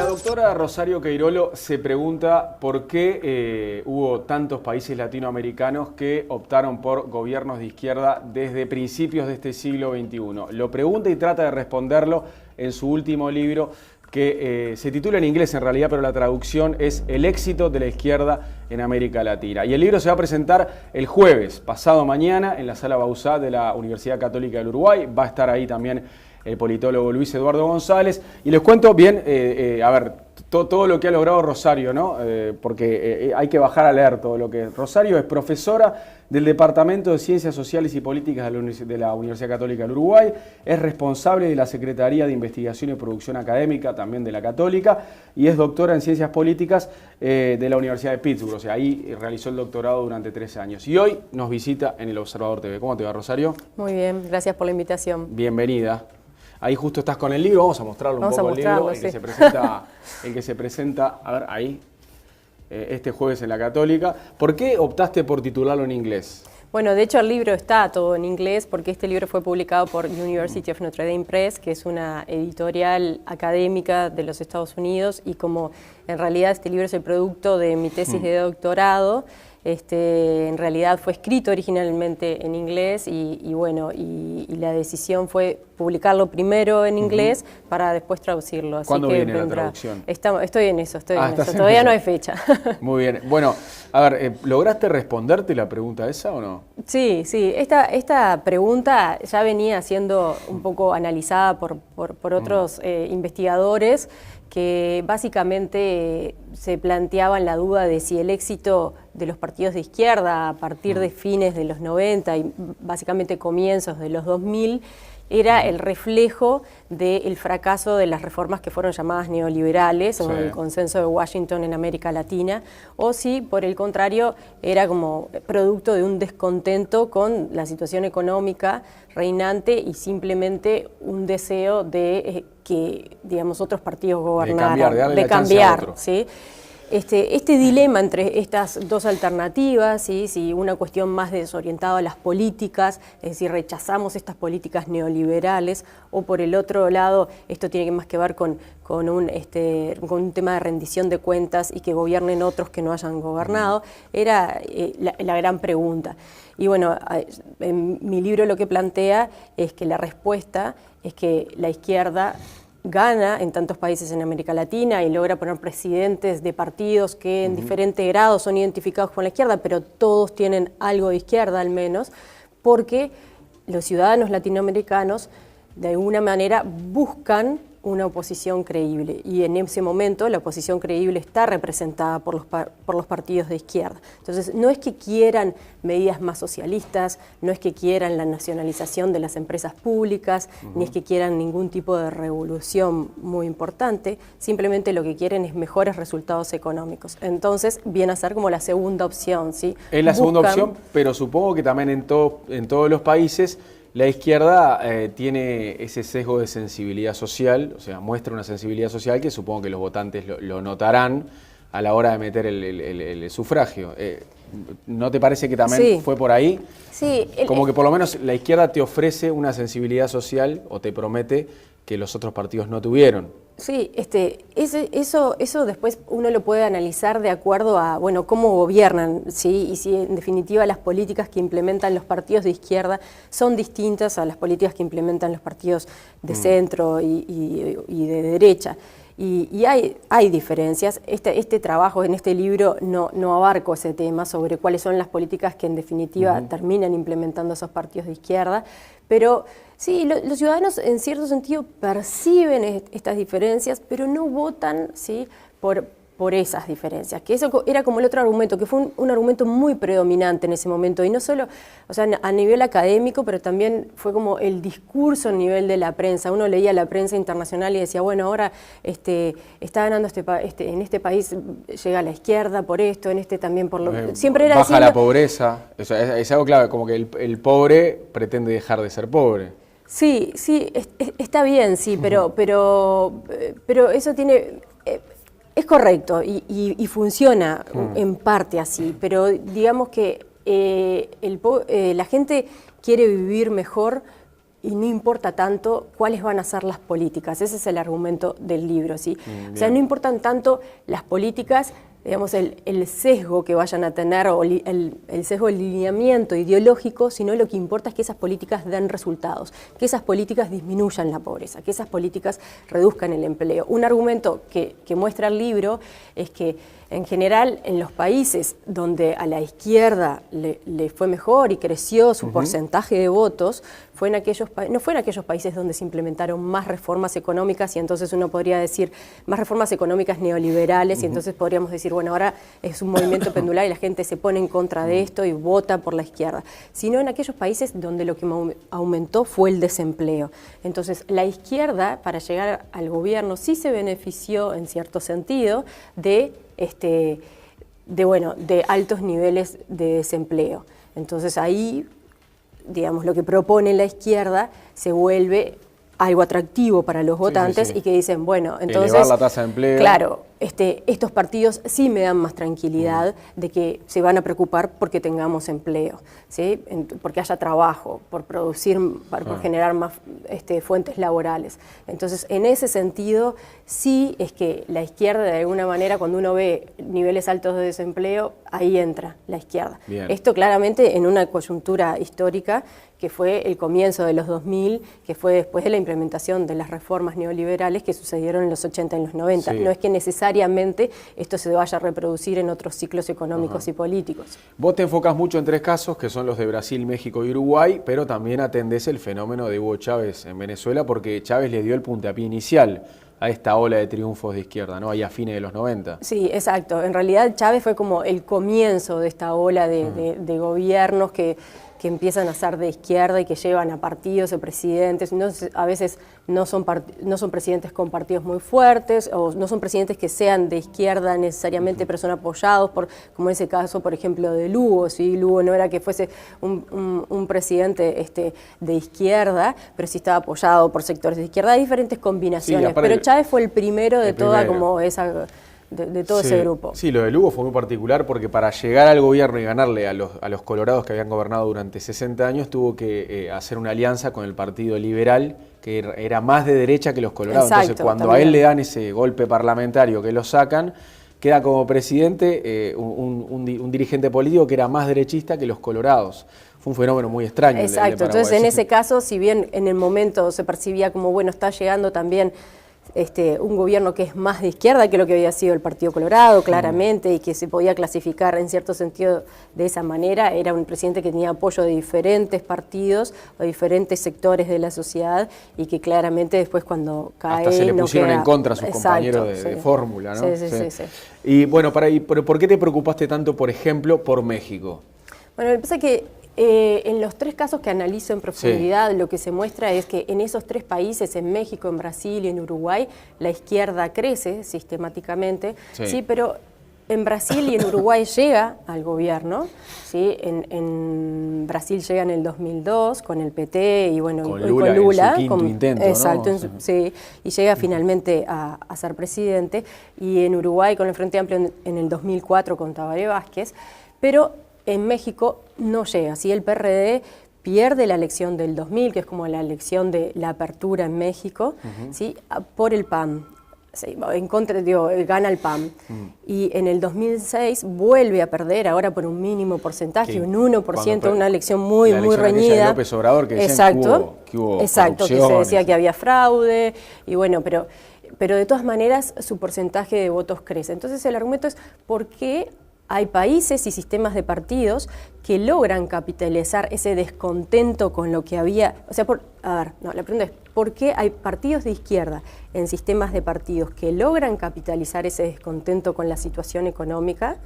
La doctora Rosario Queirolo se pregunta por qué hubo tantos países latinoamericanos que optaron por gobiernos de izquierda desde principios de este siglo XXI. Lo pregunta y trata de responderlo en su último libro, que se titula en inglés en realidad, pero la traducción es El éxito de la izquierda en América Latina. Y el libro se va a presentar el jueves, pasado mañana, en la Sala Bauzá de la Universidad Católica del Uruguay. Va a estar ahí también el politólogo Luis Eduardo González. Y les cuento bien, todo lo que ha logrado Rosario, ¿no? Porque hay que bajar a leer todo lo que es. Rosario es profesora del Departamento de Ciencias Sociales y Políticas de la Universidad Católica del Uruguay, es responsable de la Secretaría de Investigación y Producción Académica, también de la Católica, y es doctora en Ciencias Políticas de la Universidad de Pittsburgh, o sea, ahí realizó el doctorado durante 13 años. Y hoy nos visita en El Observador TV. ¿Cómo te va, Rosario? Muy bien, gracias por la invitación. Bienvenida. Ahí justo estás con el libro, vamos a mostrarlo un poco el libro, el que se presenta, a ver, ahí, este jueves en la Católica. ¿Por qué optaste por titularlo en inglés? Bueno, de hecho el libro está todo en inglés porque este libro fue publicado por University of Notre Dame Press, que es una editorial académica de los Estados Unidos, y como en realidad este libro es el producto de mi tesis de doctorado, en realidad fue escrito originalmente en inglés y la decisión fue publicarlo primero en inglés para después traducirlo. Así ¿Cuándo que viene la traducción? Estoy en eso, todavía no hay fecha. Muy bien. Bueno, a ver, ¿lograste responderte la pregunta esa o no? Sí, esta pregunta ya venía siendo un poco analizada por otros investigadores que básicamente se planteaban la duda de si el éxito de los partidos de izquierda a partir de fines de los 90 y básicamente comienzos de los 2000 era el reflejo del fracaso de las reformas que fueron llamadas neoliberales o el consenso de Washington en América Latina, o si por el contrario era como producto de un descontento con la situación económica reinante y simplemente un deseo de que, digamos, otros partidos gobernaran, de cambiar, ¿sí? Este dilema entre estas dos alternativas, ¿sí? Si una cuestión más desorientada a las políticas, es decir, rechazamos estas políticas neoliberales, o por el otro lado, esto tiene más que ver con un tema de rendición de cuentas y que gobiernen otros que no hayan gobernado, era la gran pregunta. Y bueno, en mi libro lo que plantea es que la respuesta es que la izquierda gana en tantos países en América Latina y logra poner presidentes de partidos que en diferentes grados son identificados con la izquierda, pero todos tienen algo de izquierda al menos, porque los ciudadanos latinoamericanos de alguna manera buscan una oposición creíble, y en ese momento la oposición creíble está representada por los partidos de izquierda. Entonces, no es que quieran medidas más socialistas, no es que quieran la nacionalización de las empresas públicas, ni es que quieran ningún tipo de revolución muy importante, simplemente lo que quieren es mejores resultados económicos. Entonces, viene a ser como la segunda opción, ¿sí? Es la segunda opción, pero supongo que también en todos los países la izquierda tiene ese sesgo de sensibilidad social, o sea, muestra una sensibilidad social que supongo que los votantes lo notarán a la hora de meter el sufragio. ¿No te parece que también fue por ahí? Sí. Como que por lo menos la izquierda te ofrece una sensibilidad social o te promete que los otros partidos no tuvieron. Sí, eso después uno lo puede analizar de acuerdo a, bueno, cómo gobiernan, ¿sí? Y si en definitiva las políticas que implementan los partidos de izquierda son distintas a las políticas que implementan los partidos de centro y de derecha. Y hay diferencias. Este trabajo en este libro no abarco ese tema sobre cuáles son las políticas que en definitiva terminan implementando esos partidos de izquierda, pero sí, los ciudadanos en cierto sentido perciben estas diferencias, pero no votan, ¿sí? por esas diferencias, que eso era como el otro argumento, que fue un argumento muy predominante en ese momento, y no solo, o sea, a nivel académico, pero también fue como el discurso a nivel de la prensa. Uno leía la prensa internacional y decía, bueno, ahora está ganando en este país llega la izquierda por esto, en este también por lo... Siempre era baja la pobreza, o sea, es algo clave, como que el pobre pretende dejar de ser pobre. Sí, está bien, sí, pero eso tiene... Es correcto y funciona en parte así, pero digamos que la gente quiere vivir mejor y no importa tanto cuáles van a ser las políticas. Ese es el argumento del libro, ¿sí? O sea, no importan tanto las políticas, digamos, el sesgo que vayan a tener o el sesgo del lineamiento ideológico, sino lo que importa es que esas políticas den resultados, que esas políticas disminuyan la pobreza, que esas políticas reduzcan el empleo. Un argumento que muestra el libro es que en general en los países donde a la izquierda le fue mejor y creció su porcentaje de votos, no fue en aquellos países donde se implementaron más reformas económicas, y entonces uno podría decir más reformas económicas neoliberales, y entonces podríamos decir, bueno, ahora es un movimiento pendular y la gente se pone en contra de esto y vota por la izquierda, sino en aquellos países donde lo que aumentó fue el desempleo. Entonces la izquierda, para llegar al gobierno, sí se benefició en cierto sentido de altos niveles de desempleo. Entonces ahí, digamos, lo que propone la izquierda se vuelve algo atractivo para los votantes y que dicen, bueno, entonces... Elevar la tasa de empleo. Claro, estos partidos sí me dan más tranquilidad de que se van a preocupar porque tengamos empleo, ¿sí? Porque haya trabajo, por producir, por generar más fuentes laborales. Entonces, en ese sentido, sí es que la izquierda, de alguna manera, cuando uno ve niveles altos de desempleo, ahí entra la izquierda. Bien. Esto claramente en una coyuntura histórica que fue el comienzo de los 2000, que fue después de la implementación de las reformas neoliberales que sucedieron en los 80 y en los 90. Sí. No es que necesariamente esto se vaya a reproducir en otros ciclos económicos y políticos. Vos te enfocas mucho en 3 casos, que son los de Brasil, México y Uruguay, pero también atendés el fenómeno de Hugo Chávez en Venezuela, porque Chávez le dio el puntapié inicial a esta ola de triunfos de izquierda, ¿no? Ahí a fines de los 90. Sí, exacto. En realidad Chávez fue como el comienzo de esta ola de gobiernos que empiezan a ser de izquierda y que llevan a partidos o presidentes. A veces no son presidentes con partidos muy fuertes, o no son presidentes que sean de izquierda necesariamente, pero son apoyados como en ese caso, por ejemplo, de Lugo. ¿Sí? Lugo no era que fuese un presidente de izquierda, pero sí estaba apoyado por sectores de izquierda. Hay diferentes combinaciones, sí, pero Chávez fue el primero de toda como esa... De todo ese grupo. Sí, lo de Lugo fue muy particular porque para llegar al gobierno y ganarle a los colorados que habían gobernado durante 60 años tuvo que hacer una alianza con el Partido Liberal, que era más de derecha que los colorados. Exacto, entonces cuando también a él le dan ese golpe parlamentario que lo sacan, queda como presidente un dirigente político que era más derechista que los colorados. Fue un fenómeno muy extraño. Exacto, entonces en ese caso, si bien en el momento se percibía como, bueno, está llegando también un gobierno que es más de izquierda que lo que había sido el Partido Colorado, claramente, y que se podía clasificar en cierto sentido de esa manera, era un presidente que tenía apoyo de diferentes partidos o diferentes sectores de la sociedad, y que claramente después cuando cae... Hasta se le pusieron en contra a sus compañeros de fórmula, ¿no? Sí. Y bueno, ¿por qué te preocupaste tanto, por ejemplo, por México? Bueno, me pasa que en los 3 casos que analizo en profundidad, lo que se muestra es que en esos 3 países, en México, en Brasil y en Uruguay, la izquierda crece sistemáticamente, sí, pero en Brasil y en Uruguay llega al gobierno, ¿sí? En Brasil llega en el 2002 con el PT y bueno, con Lula, con Lula en su quinto intento, exacto, ¿no? Sí, y llega finalmente a ser presidente, y en Uruguay con el Frente Amplio en el 2004 con Tabaré Vázquez, pero en México no llega. ¿Sí? El PRD pierde la elección del 2000, que es como la elección de la apertura en México, ¿sí? Por el PAN. Sí, en contra, gana el PAN. Y en el 2006 vuelve a perder, ahora por un mínimo porcentaje, un 1%, una elección muy reñida. De López Obrador, que exacto, que hubo exacto, que se decía que había fraude, y bueno, pero de todas maneras su porcentaje de votos crece. Entonces el argumento es ¿por qué hay países y sistemas de partidos que logran capitalizar ese descontento con lo que había? O sea, la pregunta es, ¿por qué hay partidos de izquierda en sistemas de partidos que logran capitalizar ese descontento con la situación económica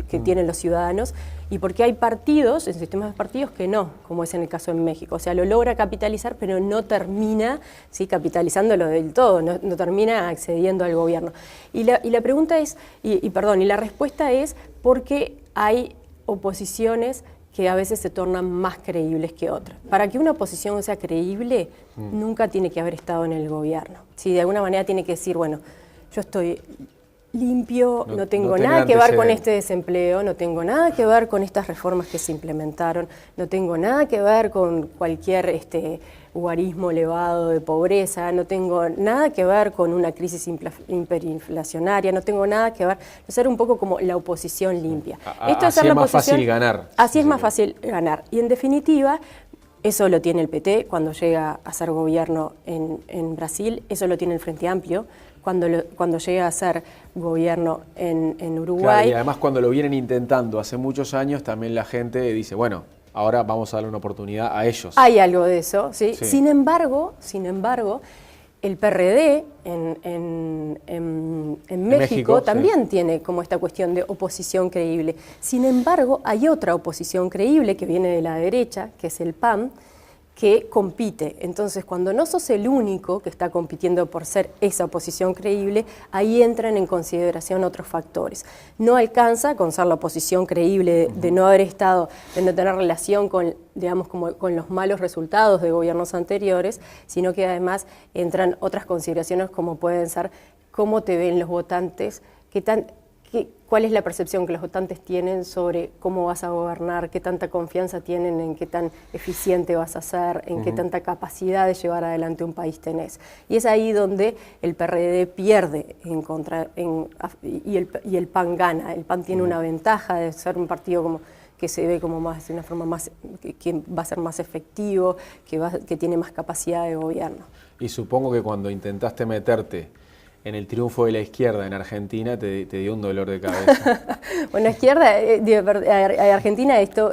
que tienen los ciudadanos, y por qué hay partidos, en sistemas de partidos, que no, como es en el caso de México? O sea, lo logra capitalizar, pero no termina, ¿sí?, capitalizándolo del todo, no termina accediendo al gobierno. Y la pregunta es, y la respuesta es porque hay oposiciones que a veces se tornan más creíbles que otras. Para que una oposición sea creíble, nunca tiene que haber estado en el gobierno. ¿Sí? De alguna manera tiene que decir, bueno, yo estoy limpio, no tengo nada que ver con este desempleo, no tengo nada que ver con estas reformas que se implementaron, no tengo nada que ver con cualquier guarismo elevado de pobreza, no tengo nada que ver con una crisis hiperinflacionaria, no tengo nada que ver, ser un poco como la oposición limpia. Esto es la más fácil ganar. Así es más fácil ganar. Y en definitiva, eso lo tiene el PT cuando llega a ser gobierno en Brasil, eso lo tiene el Frente Amplio cuando llega a ser gobierno en Uruguay. Claro, y además cuando lo vienen intentando hace muchos años, también la gente dice, bueno, ahora vamos a darle una oportunidad a ellos. Hay algo de eso, ¿sí? Sí. Sin embargo, el PRD en México también tiene como esta cuestión de oposición creíble. Sin embargo, hay otra oposición creíble que viene de la derecha, que es el PAN, que compite. Entonces, cuando no sos el único que está compitiendo por ser esa oposición creíble, ahí entran en consideración otros factores. No alcanza con ser la oposición creíble de no haber estado, de no tener relación con, digamos, como con los malos resultados de gobiernos anteriores, sino que además entran otras consideraciones como pueden ser cómo te ven los votantes, cuál es la percepción que los votantes tienen sobre cómo vas a gobernar, qué tanta confianza tienen en qué tan eficiente vas a ser, en qué tanta capacidad de llevar adelante un país tenés. Y es ahí donde el PRD pierde y el PAN gana. El PAN tiene una ventaja de ser un partido como que se ve como más de una forma más que va a ser más efectivo, que tiene más capacidad de gobierno. Y supongo que cuando intentaste meterte en el triunfo de la izquierda en Argentina te dio un dolor de cabeza. Bueno, izquierda, Argentina es todo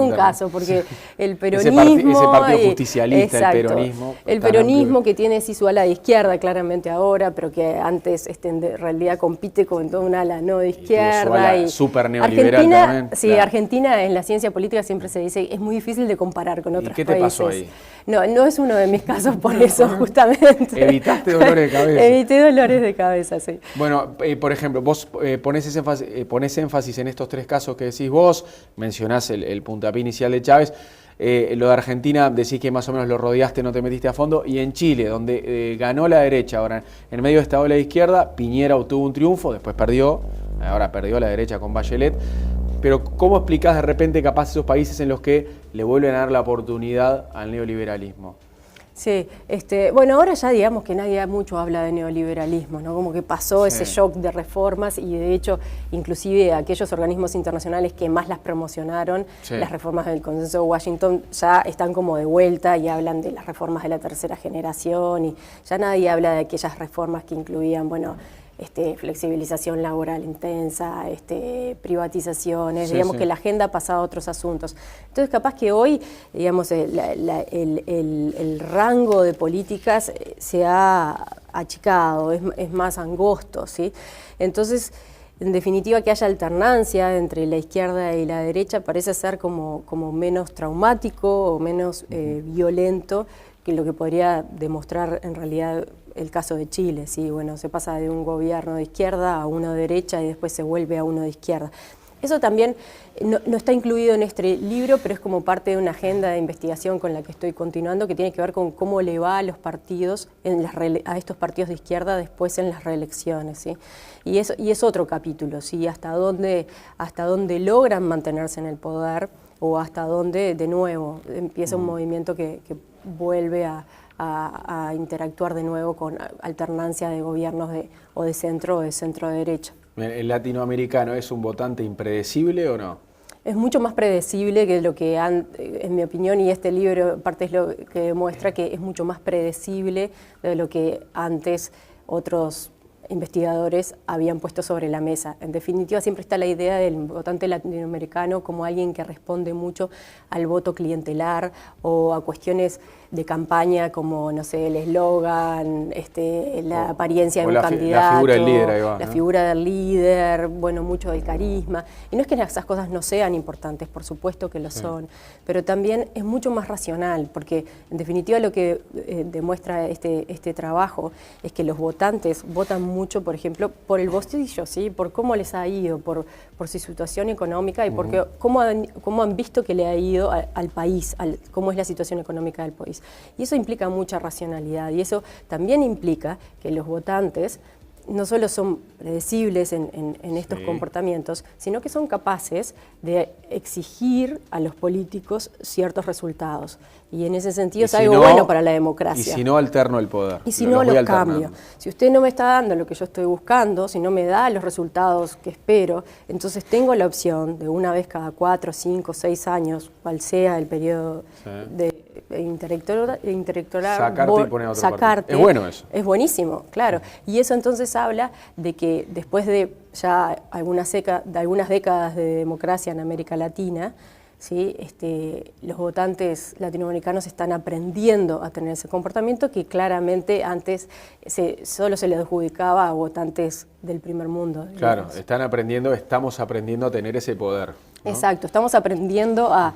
un caso, porque el peronismo... Ese partido justicialista, exacto, el peronismo... El peronismo que tiene sí su ala de izquierda claramente ahora, pero que antes en realidad compite con toda una ala no de izquierda. Y súper neoliberal también. Sí, claro. Argentina en la ciencia política siempre se dice es muy difícil de comparar con otros países. ¿Y qué te pasó ahí? No es uno de mis casos por eso, justamente. ¿Evitaste dolores de cabeza? Evité dolores de cabeza, sí. Bueno, por ejemplo, vos ponés énfasis en estos tres casos que decís vos, mencionás el puntapié inicial de Chávez, lo de Argentina decís que más o menos lo rodeaste, no te metiste a fondo, y en Chile, donde ganó la derecha, ahora en medio de esta ola de izquierda, Piñera obtuvo un triunfo, después ahora perdió la derecha con Bachelet. Pero ¿cómo explicás de repente capaz esos países en los que le vuelven a dar la oportunidad al neoliberalismo? Sí, bueno, ahora ya digamos que nadie mucho habla de neoliberalismo, ¿no? Como que pasó ese shock de reformas y de hecho, inclusive aquellos organismos internacionales que más las promocionaron, las reformas del Consenso de Washington, ya están como de vuelta y hablan de las reformas de la tercera generación y ya nadie habla de aquellas reformas que incluían, bueno, flexibilización laboral intensa, privatizaciones, digamos que la agenda ha pasado a otros asuntos. Entonces, capaz que hoy, digamos, el rango de políticas se ha achicado, es más angosto, ¿sí? Entonces, en definitiva, que haya alternancia entre la izquierda y la derecha parece ser como menos traumático o menos violento que lo que podría demostrar en realidad el caso de Chile, sí, bueno, se pasa de un gobierno de izquierda a uno de derecha y después se vuelve a uno de izquierda. Eso también no está incluido en este libro, pero es como parte de una agenda de investigación con la que estoy continuando, que tiene que ver con cómo le va a los partidos, a estos partidos de izquierda después en las reelecciones, ¿sí? Y es otro capítulo, ¿sí? Hasta dónde logran mantenerse en el poder o hasta dónde, de nuevo, empieza un movimiento que vuelve a interactuar de nuevo con alternancia de gobiernos o de centro derecha. ¿El latinoamericano es un votante impredecible o no? Es mucho más predecible que lo que, en mi opinión, y este libro parte es lo que demuestra que es mucho más predecible de lo que antes otros investigadores habían puesto sobre la mesa. En definitiva, siempre está la idea del votante latinoamericano como alguien que responde mucho al voto clientelar o a cuestiones de campaña como, no sé, el eslogan, la apariencia de un candidato, la figura del líder, ahí va, la ¿no? figura del líder, bueno, mucho del carisma. Y no es que esas cosas no sean importantes, por supuesto que lo son, pero también es mucho más racional, porque en definitiva lo que demuestra este trabajo es que los votantes votan mucho, por ejemplo, por el bolsillo, ¿sí? Por cómo les ha ido, por su situación económica y porque cómo han visto que le ha ido al país, cómo es la situación económica del país. Y eso implica mucha racionalidad y eso también implica que los votantes no solo son predecibles en estos comportamientos, sino que son capaces de exigir a los políticos ciertos resultados. Y en ese sentido es algo bueno para la democracia. Y si no, alterno el poder. Y si no, los cambio. Si usted no me está dando lo que yo estoy buscando, si no me da los resultados que espero, entonces tengo la opción de una vez cada 4, 5, 6 años, cual sea el periodo de intelectoral, sacarte y poner a otro partido. Es bueno eso. Es buenísimo, claro. Y eso entonces habla de que después de ya algunas décadas de democracia en América Latina, ¿sí? Los votantes latinoamericanos están aprendiendo a tener ese comportamiento que claramente antes solo se le adjudicaba a votantes del primer mundo. Claro, estamos aprendiendo a tener ese poder, ¿no? Exacto, estamos aprendiendo a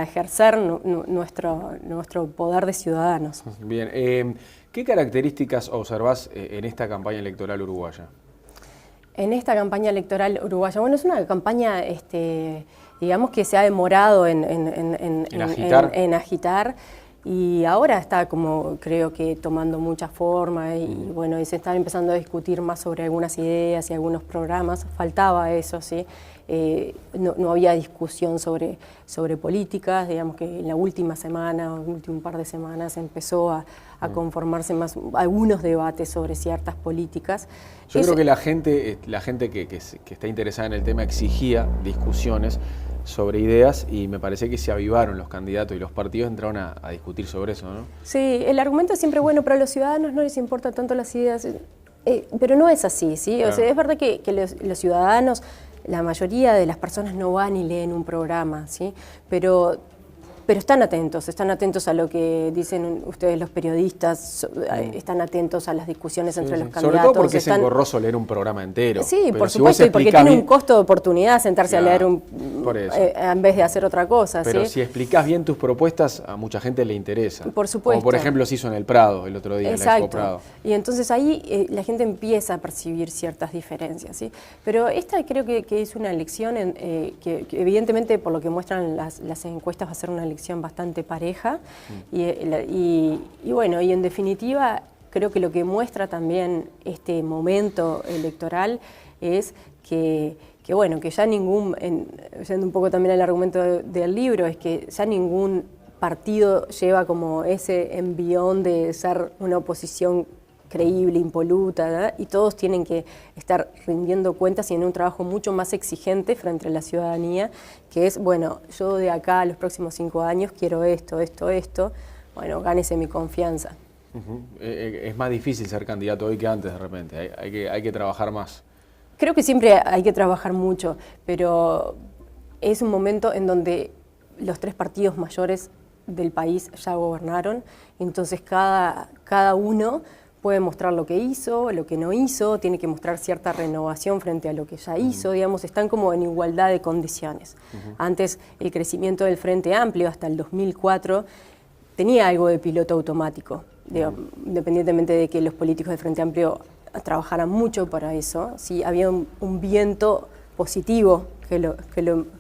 ejercer nuestro poder de ciudadanos. Bien, ¿qué características observás en esta campaña electoral uruguaya? En esta campaña electoral uruguaya, bueno, es una campaña, digamos que se ha demorado en agitar y ahora está como creo que tomando mucha forma y bueno, y se están empezando a discutir más sobre algunas ideas y algunos programas. Faltaba eso, ¿sí? No había discusión sobre políticas, digamos que en la última semana o el último par de semanas empezó a conformarse más algunos debates sobre ciertas políticas. Yo creo que la gente que está interesada en el tema exigía discusiones sobre ideas y me parece que se avivaron los candidatos y los partidos entraron a discutir sobre eso, ¿no? Sí, el argumento es siempre bueno, pero a los ciudadanos no les importan tanto las ideas, pero no es así, ¿sí? Claro. O sea, es verdad que los ciudadanos, la mayoría de las personas no van y leen un programa, ¿sí? Pero están atentos a lo que dicen ustedes los periodistas, están atentos a las discusiones entre los candidatos. Sobre todo porque es engorroso leer un programa entero. Sí, pero por si supuesto, y porque tiene un costo de oportunidad sentarse a leer en vez de hacer otra cosa. Pero ¿sí? si explicás bien tus propuestas, a mucha gente le interesa. Por supuesto. Como por ejemplo se hizo en el Prado el otro día, en la Expo Prado. Y entonces ahí la gente empieza a percibir ciertas diferencias, ¿sí? Pero esta creo que es una elección que evidentemente por lo que muestran las encuestas va a ser una elección bastante pareja y bueno, y en definitiva creo que lo que muestra también este momento electoral es que bueno, que ya yendo un poco también al argumento del libro, es que ya ningún partido lleva como ese envión de ser una oposición creíble, impoluta, ¿verdad? Y todos tienen que estar rindiendo cuentas y en un trabajo mucho más exigente frente a la ciudadanía, que es, bueno, yo de acá a los próximos 5 años quiero esto, bueno, gánese mi confianza. Es más difícil ser candidato hoy que antes de repente, hay que trabajar más. Creo que siempre hay que trabajar mucho, pero es un momento en donde los 3 partidos mayores del país ya gobernaron, entonces cada uno puede mostrar lo que hizo, lo que no hizo, tiene que mostrar cierta renovación frente a lo que ya hizo, digamos, están como en igualdad de condiciones. Antes el crecimiento del Frente Amplio hasta el 2004 tenía algo de piloto automático, independientemente de que los políticos del Frente Amplio trabajaran mucho para eso, ¿sí? Había un viento positivo que lo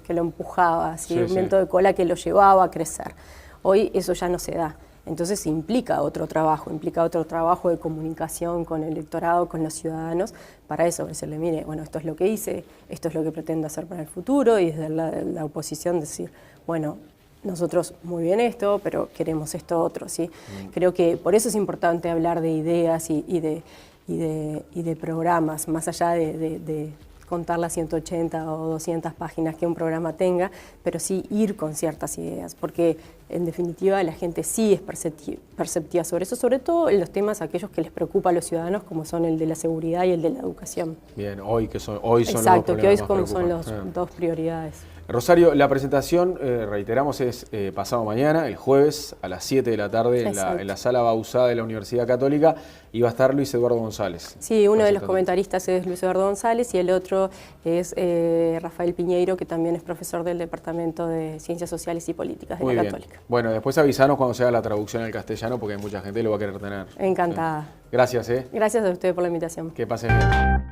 empujaba, ¿sí? Un viento de cola que lo llevaba a crecer. Hoy eso ya no se da. Entonces implica otro trabajo de comunicación con el electorado, con los ciudadanos, para eso, decirle, mire, bueno, esto es lo que hice, esto es lo que pretendo hacer para el futuro, y desde la oposición decir, bueno, nosotros muy bien esto, pero queremos esto otro, ¿sí? Creo que por eso es importante hablar de ideas y de programas, más allá de contar las 180 o 200 páginas que un programa tenga, pero sí ir con ciertas ideas, porque en definitiva la gente sí es perceptiva sobre eso, sobre todo en los temas aquellos que les preocupa a los ciudadanos, como son el de la seguridad y el de la educación. Bien, hoy son exacto, los que hoy problemas son las dos prioridades. Rosario, la presentación, reiteramos, es pasado mañana, el jueves, a las 7 de la tarde, en la Sala Bauzá de la Universidad Católica, y va a estar Luis Eduardo González. Sí, uno de los comentaristas es Luis Eduardo González y el otro es Rafael Piñeiro, que también es profesor del Departamento de Ciencias Sociales y Políticas de la Católica. Bueno, después avisanos cuando se haga la traducción al castellano, porque hay mucha gente que lo va a querer tener. Encantada. Gracias. Gracias a ustedes por la invitación. Que pasen bien.